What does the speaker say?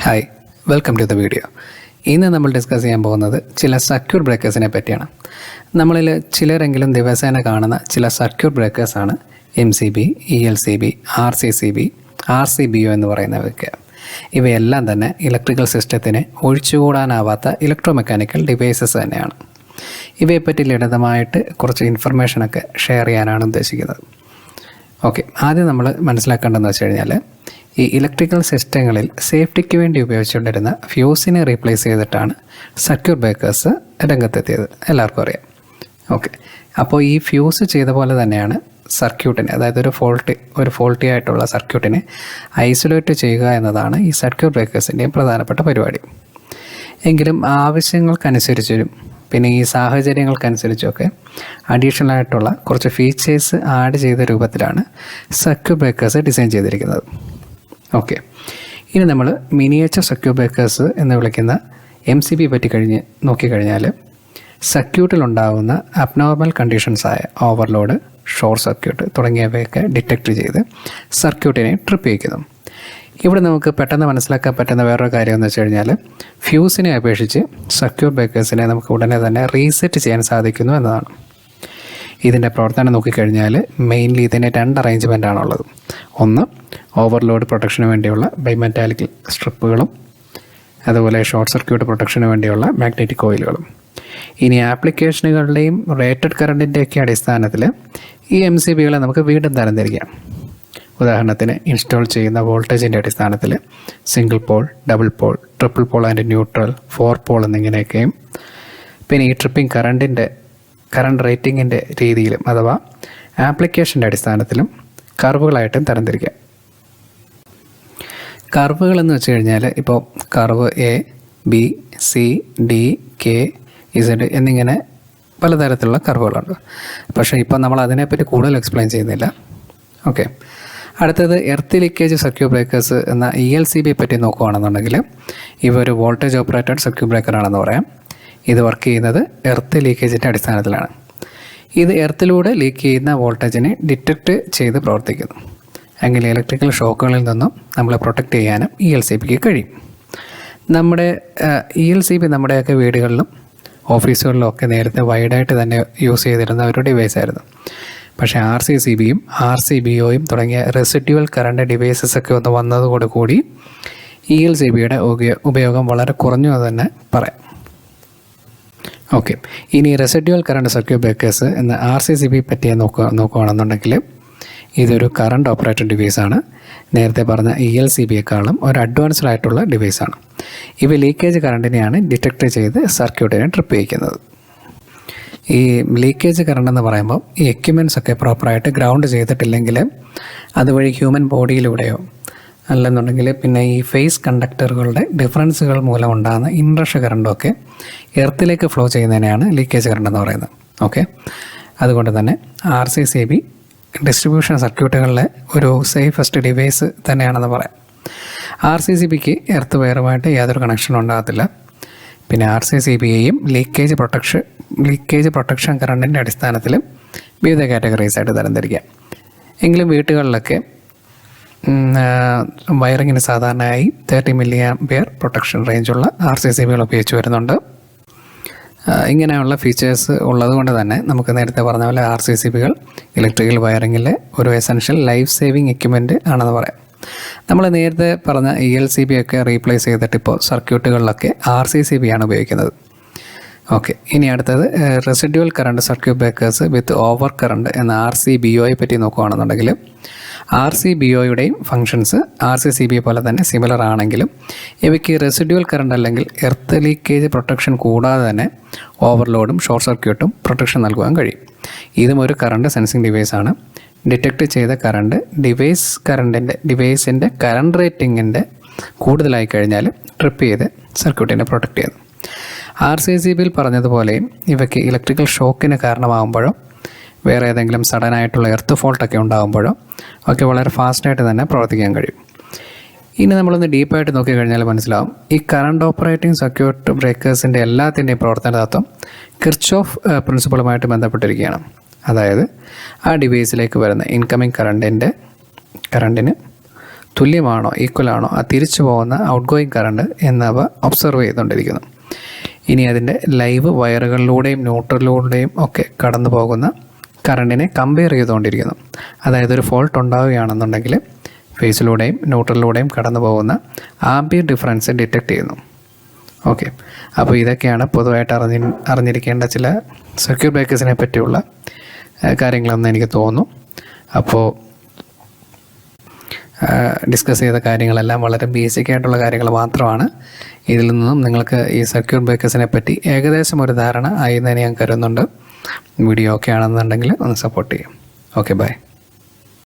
Hi, welcome to the video. ഇന്ന് നമ്മൾ discuss ചെയ്യാൻ പോകുന്നത് ചില സർക്യൂട്ട് ബ്രേക്കേഴ്സിനെ പറ്റിയാണ്. നമ്മളിൽ ചിലരെങ്കിലും ദിവസേന കാണുന്ന ചില circuit ബ്രേക്കേഴ്സാണ് MCB, ELCB, RCCB, RCBO എന്ന് പറയുന്നവയൊക്കെ. ഇവയെല്ലാം തന്നെ ഇലക്ട്രിക്കൽ സിസ്റ്റത്തിന് ഒഴിച്ചുകൂടാനാവാത്ത ഇലക്ട്രോ മെക്കാനിക്കൽ ഡിവൈസസ് തന്നെയാണ്. ഇവയെപ്പറ്റി ലളിതമായിട്ട് കുറച്ച് ഇൻഫർമേഷനൊക്കെ ഷെയർ ചെയ്യാനാണ് ഉദ്ദേശിക്കുന്നത്. ഓക്കെ, ആദ്യം നമ്മൾ മനസ്സിലാക്കേണ്ടതെന്ന് വെച്ച് കഴിഞ്ഞാൽ ഈ ഇലക്ട്രിക്കൽ സിസ്റ്റങ്ങളിൽ സേഫ്റ്റിക്ക് വേണ്ടി ഉപയോഗിച്ചുകൊണ്ടിരുന്ന ഫ്യൂസിനെ റീപ്ലേസ് ചെയ്തിട്ടാണ് സർക്യൂട്ട് ബ്രേക്കേഴ്സ് രംഗത്തെത്തിയത്, എല്ലാവർക്കും അറിയാം. ഓക്കെ, അപ്പോൾ ഈ ഫ്യൂസ് ചെയ്ത പോലെ തന്നെയാണ് സർക്യൂട്ടിനെ, അതായത് ഒരു ഫോൾട്ടി ആയിട്ടുള്ള സർക്യൂട്ടിനെ ഐസൊലേറ്റ് ചെയ്യുക എന്നതാണ് ഈ സർക്യൂട്ട് ബ്രേക്കേഴ്സിൻ്റെയും പ്രധാനപ്പെട്ട പരിപാടി. എങ്കിലും ആവശ്യങ്ങൾക്കനുസരിച്ചും പിന്നെ ഈ സാഹചര്യങ്ങൾക്കനുസരിച്ചൊക്കെ അഡീഷണൽ ആയിട്ടുള്ള കുറച്ച് ഫീച്ചേഴ്സ് ആഡ് ചെയ്ത രൂപത്തിലാണ് സർക്യൂട്ട് ബ്രേക്കേഴ്സ് ഡിസൈൻ ചെയ്തിരിക്കുന്നത്. ഓക്കെ, ഇനി നമ്മൾ മിനിയേച്ചർ സർക്യൂട്ട് ബ്രേക്കേഴ്സ് എന്ന് വിളിക്കുന്ന MCB പറ്റി നോക്കിക്കഴിഞ്ഞാൽ സർക്യൂട്ടിലുണ്ടാകുന്ന അബ്നോർമൽ കണ്ടീഷൻസായ ഓവർലോഡ്, ഷോർട്ട് സർക്യൂട്ട് തുടങ്ങിയവയൊക്കെ ഡിറ്റക്റ്റ് ചെയ്ത് സർക്യൂട്ടിനെ ട്രിപ്പ് ചെയ്യിക്കുന്നു. ഇവിടെ നമുക്ക് പെട്ടെന്ന് മനസ്സിലാക്കാൻ പറ്റുന്ന വേറൊരു കാര്യം എന്ന് വെച്ച് കഴിഞ്ഞാൽ ഫ്യൂസിനെ അപേക്ഷിച്ച് സർക്യൂട്ട് ബ്രേക്കേഴ്സിനെ നമുക്ക് ഉടനെ തന്നെ റീസെറ്റ് ചെയ്യാൻ സാധിക്കുന്നു എന്നതാണ്. ഇതിൻ്റെ പ്രവർത്തനം നോക്കിക്കഴിഞ്ഞാൽ മെയിൻലി ഇതിന് 2 അറേഞ്ച്മെൻറ്റാണുള്ളത്. ഒന്ന്, ഓവർലോഡ് പ്രൊട്ടക്ഷന് വേണ്ടിയുള്ള ബൈമെറ്റാലിക് സ്ട്രിപ്പുകളും അതുപോലെ ഷോർട്ട് സർക്യൂട്ട് പ്രൊട്ടക്ഷന് വേണ്ടിയുള്ള മാഗ്നറ്റിക് കോയിലുകളും. ഇനി ആപ്ലിക്കേഷനുകളുടെയും റേറ്റഡ് കറണ്ടിൻ്റെയൊക്കെ അടിസ്ഥാനത്തിൽ ഈ MCBകളെ നമുക്ക് വീണ്ടും തരംതിരിക്കാം. ഉദാഹരണത്തിന് ഇൻസ്റ്റാൾ ചെയ്യുന്ന വോൾട്ടേജിൻ്റെ അടിസ്ഥാനത്തിൽ single pole, double pole, triple pole and neutral, 4 pole എന്നിങ്ങനെയൊക്കെയും പിന്നെ ഈ ട്രിപ്പിംഗ് കറണ്ട് റേറ്റിങ്ങിൻ്റെ രീതിയിലും അഥവാ ആപ്ലിക്കേഷൻ്റെ അടിസ്ഥാനത്തിലും കർവുകളായിട്ടും തരംതിരിക്കാം. കർവുകളെന്ന് വെച്ച് കഴിഞ്ഞാൽ ഇപ്പോൾ curve A, B, C, D, K, Z എന്നിങ്ങനെ പലതരത്തിലുള്ള കർവുകളുണ്ട്. പക്ഷേ ഇപ്പോൾ നമ്മൾ അതിനെപ്പറ്റി കൂടുതൽ എക്സ്പ്ലെയിൻ ചെയ്യുന്നില്ല. ഓക്കെ, അടുത്തത് എർത്ത് ലീക്കേജ് സർക്യൂട്ട് ബ്രേക്കേഴ്സ് എന്ന ELCB പറ്റി നോക്കുകയാണെന്നുണ്ടെങ്കിൽ ഇവ ഒരു വോൾട്ടേജ് ഓപ്പറേറ്റഡ് സർക്യൂട്ട് ബ്രേക്കറാണെന്ന് പറയാം. ഇത് വർക്ക് ചെയ്യുന്നത് എർത്ത് ലീക്കേജിൻ്റെ അടിസ്ഥാനത്തിലാണ്. ഇത് എർത്തിലൂടെ ലീക്ക് ചെയ്യുന്ന വോൾട്ടേജിനെ ഡിറ്റക്റ്റ് ചെയ്ത് പ്രവർത്തിക്കുന്നു. അങ്ങനെ ഇലക്ട്രിക്കൽ ഷോക്കുകളിൽ നിന്നും നമ്മളെ പ്രൊട്ടക്റ്റ് ചെയ്യാനും ELCBക്ക് കഴിയും. നമ്മുടെ ELCB നമ്മുടെയൊക്കെ വീടുകളിലും ഓഫീസുകളിലും ഒക്കെ നേരത്തെ വൈഡായിട്ട് തന്നെ യൂസ് ചെയ്തിരുന്ന ഒരു ഡിവൈസായിരുന്നു. പക്ഷേ RCCBയും RCBOയും തുടങ്ങിയ റെസിഡ്യുവൽ കറണ്ട് ഡിവൈസസ് ഒക്കെ ഒന്ന് വന്നതോടുകൂടി ELCBയുടെ ഉപയോഗം വളരെ കുറഞ്ഞു എന്ന് തന്നെ പറയാം. ഓക്കെ, ഇനി റെസിഡ്യുവൽ കറണ്ട് സർക്യൂട്ട് ബ്രേക്കേഴ്സ് എന്ന RCCB പറ്റി നോക്കുകയാണെന്നുണ്ടെങ്കിൽ ഇതൊരു കറണ്ട് ഓപ്പറേറ്റഡ് ഡിവൈസാണ്. നേരത്തെ പറഞ്ഞ ELCBയെക്കാളും ഒരു അഡ്വാൻസ്ഡ് ആയിട്ടുള്ള ഡിവൈസാണ്. ഇവ ലീക്കേജ് കറണ്ടിനെയാണ് ഡിറ്റക്റ്റ് ചെയ്ത് സർക്യൂട്ടിനെ ട്രിപ്പ് ചെയ്യിക്കുന്നത്. ഈ ലീക്കേജ് കറണ്ട് എന്ന് പറയുമ്പോൾ ഈ എക്യുപ്മെൻറ്റ്സ് ഒക്കെ പ്രോപ്പറായിട്ട് ഗ്രൗണ്ട് ചെയ്തിട്ടില്ലെങ്കിൽ അതുവഴി ഹ്യൂമൻ ബോഡിയിലൂടെയോ അല്ലെന്നുണ്ടെങ്കിൽ പിന്നെ ഈ ഫേസ് കണ്ടക്ടറുകളുടെ ഡിഫറൻസുകൾ മൂലം ഉണ്ടാകുന്ന ഇൻറഷ കറണ്ടൊക്കെ എർത്തിലേക്ക് ഫ്ലോ ചെയ്യുന്നതിനെയാണ് ലീക്കേജ് കറണ്ട് എന്ന് പറയുന്നത്. ഓക്കെ, അതുകൊണ്ട് തന്നെ RCCB ഡിസ്ട്രിബ്യൂഷൻ സർക്യൂട്ടുകളിലെ ഒരു സേഫസ്റ്റ് ഡിവൈസ് തന്നെയാണെന്ന് പറയാം. RCCBക്ക് എർത്ത് വയറുമായിട്ട് യാതൊരു കണക്ഷനും ഉണ്ടാകത്തില്ല. പിന്നെ RCCBയെയും ലീക്കേജ് പ്രൊട്ടക്ഷൻ കറണ്ടിൻ്റെ അടിസ്ഥാനത്തിൽ വിവിധ കാറ്റഗറീസായിട്ട് തരംതിരിക്കാം. എങ്കിലും വീട്ടുകളിലൊക്കെ വയറിങ്ങിന് സാധാരണയായി 30 mA പ്രൊട്ടക്ഷൻ റേഞ്ചുള്ള RCCBകൾ ഉപയോഗിച്ച് വരുന്നുണ്ട്. ഇങ്ങനെയുള്ള ഫീച്ചേഴ്സ് ഉള്ളതുകൊണ്ട് തന്നെ നമുക്ക് നേരത്തെ പറഞ്ഞ പോലെ RCCBകൾ ഇലക്ട്രിക്കൽ വയറിങ്ങിലെ ഒരു എസെൻഷ്യൽ ലൈഫ് സേവിങ് എക്യുപ്മെൻറ്റ് ആണെന്ന് പറയാം. നമ്മൾ നേരത്തെ പറഞ്ഞ ELCB ഒക്കെ റീപ്ലേസ് ചെയ്തിട്ട് ഇപ്പോൾ സർക്യൂട്ടുകളിലൊക്കെ RCCBയാണ് ഉപയോഗിക്കുന്നത്. ഓക്കെ, ഇനി അടുത്തത് റെസിഡ്യുവൽ കറണ്ട് സർക്യൂട്ട് ബ്രേക്കേഴ്സ് വിത്ത് ഓവർ കറണ്ട് എന്ന RCBOയെ പറ്റി നോക്കുകയാണെന്നുണ്ടെങ്കിൽ RCBOയുടെയും ഫങ്ഷൻസ് RCCB പോലെ തന്നെ സിമിലർ ആണെങ്കിലും ഇവയ്ക്ക് റെസിഡ്യുവൽ കറണ്ട് അല്ലെങ്കിൽ എർത്ത് ലീക്കേജ് പ്രൊട്ടക്ഷൻ കൂടാതെ തന്നെ ഓവർലോഡും ഷോർട്ട് സർക്യൂട്ടും പ്രൊട്ടക്ഷൻ നൽകുവാൻ കഴിയും. ഇതും ഒരു കറണ്ട് സെൻസിങ് ഡിവൈസാണ്. ഡിറ്റക്റ്റ് ചെയ്ത കറണ്ട് ഡിവൈസിൻ്റെ കറണ്ട് റേറ്റിങ്ങിൻ്റെ കൂടുതലായി കഴിഞ്ഞാൽ ട്രിപ്പ് ചെയ്ത് സർക്യൂട്ടിനെ പ്രൊട്ടക്റ്റ് ചെയ്യുന്നു. RCCBയിൽ പറഞ്ഞതുപോലെയും ഇവയ്ക്ക് ഇലക്ട്രിക്കൽ ഷോക്കിന് കാരണമാകുമ്പോഴോ വേറെ ഏതെങ്കിലും സഡനായിട്ടുള്ള എർത്ത് ഫോൾട്ടൊക്കെ ഉണ്ടാകുമ്പോഴോ ഒക്കെ വളരെ ഫാസ്റ്റായിട്ട് തന്നെ പ്രവർത്തിക്കാൻ കഴിയും. ഇനി നമ്മളൊന്ന് ഡീപ്പായിട്ട് നോക്കിക്കഴിഞ്ഞാൽ മനസ്സിലാവും ഈ കറണ്ട് ഓപ്പറേറ്റിംഗ് സർക്യൂട്ട് ബ്രേക്കേഴ്സിൻ്റെ എല്ലാത്തിൻ്റെയും പ്രവർത്തന തത്വം കിർച്ചോഫ് പ്രിൻസിപ്പളുമായിട്ട് ബന്ധപ്പെട്ടിരിക്കുകയാണ്. അതായത് ആ ഡിവൈസിലേക്ക് വരുന്ന ഇൻകമിങ് കറണ്ടിന് തുല്യമാണോ ഈക്വലാണോ ആ തിരിച്ചു പോകുന്ന ഔട്ട് ഗോയിങ് കറണ്ട് എന്നവ ഒബ്സർവ് ചെയ്തുകൊണ്ടിരിക്കുന്നു. ഇനി അതിൻ്റെ ലൈവ് വയറുകളിലൂടെയും ന്യൂട്രലിലൂടെയും ഒക്കെ കടന്നു പോകുന്ന കറണ്ടിനെ കമ്പയർ ചെയ്തുകൊണ്ടിരിക്കുന്നു. അതായത് ഒരു ഫോൾട്ട് ഉണ്ടാവുകയാണെന്നുണ്ടെങ്കിൽ ഫേസിലൂടെയും ന്യൂട്രലിലൂടെയും കടന്നു പോകുന്ന ആംബിയർ ഡിഫറൻസ് ഡിറ്റക്റ്റ് ചെയ്യുന്നു. ഓക്കെ, അപ്പോൾ ഇതൊക്കെയാണ് പൊതുവായിട്ട് അറിഞ്ഞിരിക്കേണ്ട ചില സർക്യൂട്ട് ബ്രേക്കേഴ്സിനെ പറ്റിയുള്ള കാര്യങ്ങളെന്ന് എനിക്ക് തോന്നുന്നു. അപ്പോൾ ഡിസ്കസ് ചെയ്ത കാര്യങ്ങളെല്ലാം വളരെ ബേസിക് ആയിട്ടുള്ള കാര്യങ്ങൾ മാത്രമാണ്. ഇതിൽ നിന്നും നിങ്ങൾക്ക് ഈ സർക്യൂട്ട് ബ്രേക്കേഴ്സിനെ പറ്റി ഏകദേശം ഒരു ധാരണ ആയി എന്ന് ഞാൻ കരുതുന്നുണ്ട്. വീഡിയോ ഒക്കെ ആണെന്നുണ്ടെങ്കിൽ ഒന്ന് സപ്പോർട്ട് ചെയ്യും. Okay, by.